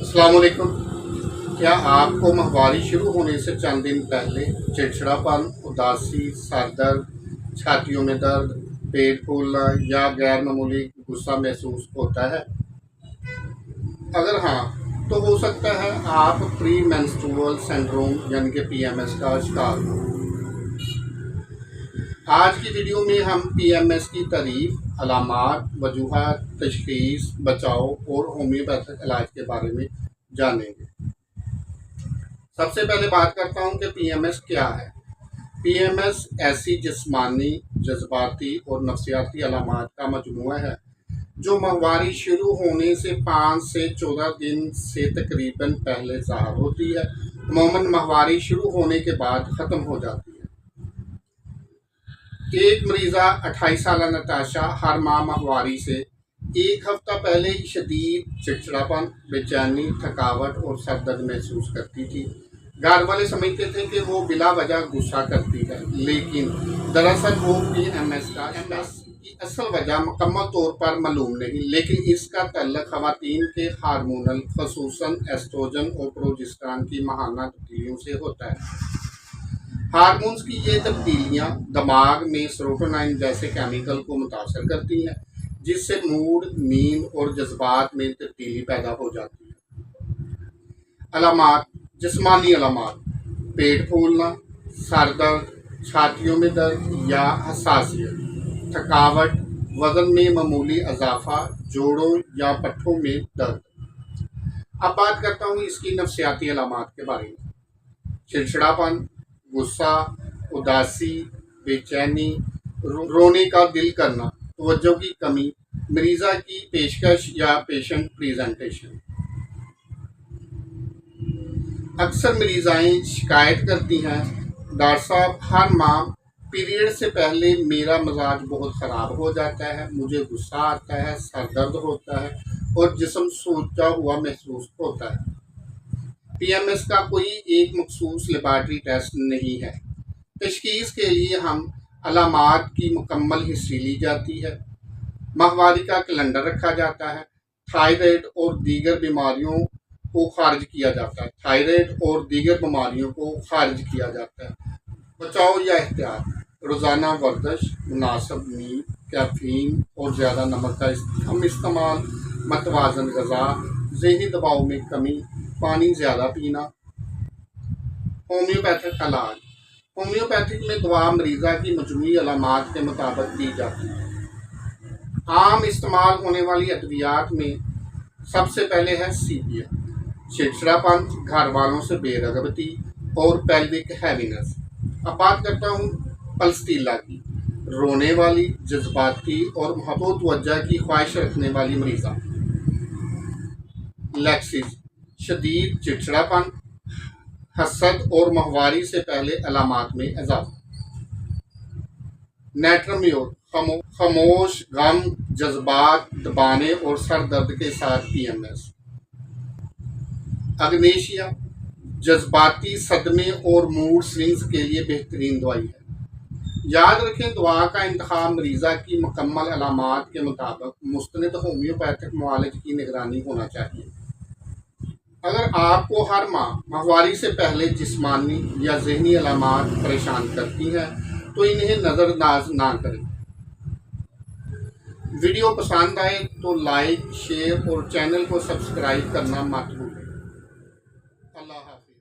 अस्सलाम वालेकुम। क्या आपको माहवारी शुरू होने से चंद दिन पहले चिड़चिड़ापन, उदासी, सर दर्द, छातियों में दर्द, पेट फूलना या गैर मामूली गुस्सा महसूस होता है? अगर हाँ, तो हो सकता है आप प्री मेंस्ट्रुअल सिंड्रोम यानी कि पीएमएस का शिकार हो। आज की वीडियो में हम पीएमएस की तारीफ, अलामात, वजूहात, तशखीस, बचाव और होम्योपैथिक इलाज के बारे में जानेंगे। सबसे पहले बात करता हूँ कि पीएमएस क्या है। पीएमएस ऐसी जिस्मानी, जज्बाती और नफ्सियाती अलामात का मजमूआ है जो माहवारी शुरू होने से 5 से 14 दिन से तकरीबन पहले ज़ाहिर होती है। अमूमन माहवारी शुरू होने के बाद ख़त्म हो जाती है। एक मरीज़ा 28 साल नताशा हर माह माहवारी से एक हफ्ता पहले ही शदीद चिड़चिड़ापन, बेचैनी, थकावट और सर दर्द महसूस करती थी। घर वाले समझते थे कि वो बिला वजह गुस्सा करती है, लेकिन दरअसल वो पीएमएस की असल वजह मुकम्मल तौर पर मालूम नहीं, लेकिन इसका तल्लुक ख़वातीन के हार्मोनल, ख़ुसूसन एस्ट्रोजन और प्रोजेस्टेरोन की माहाना तब्दीलियों से होता है। हार्मोन्स की ये तब्दीलियाँ दिमाग में सेरोटोनिन जैसे केमिकल को मुतासर करती हैं, जिससे मूड, नींद और जज्बात में तब्दीली पैदा हो जाती है। अलामात, जिस्मानी अलामात, पेट फूलना, सर दर्द, छातियों में दर्द या हसासियत, थकावट, वज़न में मामूली इजाफा, जोड़ों या पट्ठों में दर्द। अब बात करता हूँ इसकी नफ्सियाती अलामात के बारे में। चिड़चिड़ापन, गुस्सा, उदासी, बेचैनी, रोने का दिल करना, तवज्जो की कमी, मरीज़ा की पेशकश या पेशेंट प्रेजेंटेशन। अक्सर मरीज़ाएँ शिकायत करती हैं, डॉक्टर साहब हर माह पीरियड से पहले मेरा मिजाज बहुत ख़राब हो जाता है, मुझे गुस्सा आता है, सर दर्द होता है और जिस्म सूजा हुआ महसूस होता है। पीएमएस का कोई एक मखसूस लेबॉरेटरी टेस्ट नहीं है। तशखीस के लिए हम अलामात की मुकम्मल हिस्ट्री ली जाती है, माहवारी का कैलेंडर रखा जाता है, थायराइड और दीगर बीमारियों को खारिज किया जाता है। बचाव या एहतियात: रोज़ाना वर्जिश, मुनासिब नींद, कैफीन और ज़्यादा नमक का कम इस्तेमाल, मतवाज़न ग़िज़ा, ज़हनी दबाव में कमी, पानी ज़्यादा पीना। होम्योपैथिक इलाज: होम्योपैथिक में दवा मरीज़ा की मजमूई अलामात के मुताबिक दी जाती है। आम इस्तेमाल होने वाली अद्वियात में सबसे पहले है सीपिया, चिड़चिड़ापन, घर वालों से बेरग़बती और पेल्विक हैवीनेस। अब बात करता हूँ पल्सतीला की, रोने वाली, जज्बाती और महबूब तवज्जो की ख्वाहिश रखने वाली मरीज़ा। लैक्सिस, शदीद चिड़चिड़ापन, हसद और माहवारी से पहले अलामात में इजाफा। नेट्रम्योर, खामोश गम, जज्बात दबाने और सर दर्द के साथ पीएमएस। अग्नेशिया, जज्बाती सदमे और मूड स्विंग्स के लिए बेहतरीन दवाई है। याद रखें, दवा का इंतखाब मरीज़ा की मुकम्मल अलामात के मुताबिक मुस्तनद होम्योपैथिक मुआलज की निगरानी होना चाहिए। अगर आपको हर माह माहवारी से पहले जिस्मानी या ज़हनी अलामात परेशान करती हैं, तो इन्हें नज़रअंदाज ना करें। वीडियो पसंद आए तो लाइक, शेयर और चैनल को सब्सक्राइब करना मत भूलें। अल्लाह हाफ़िज़।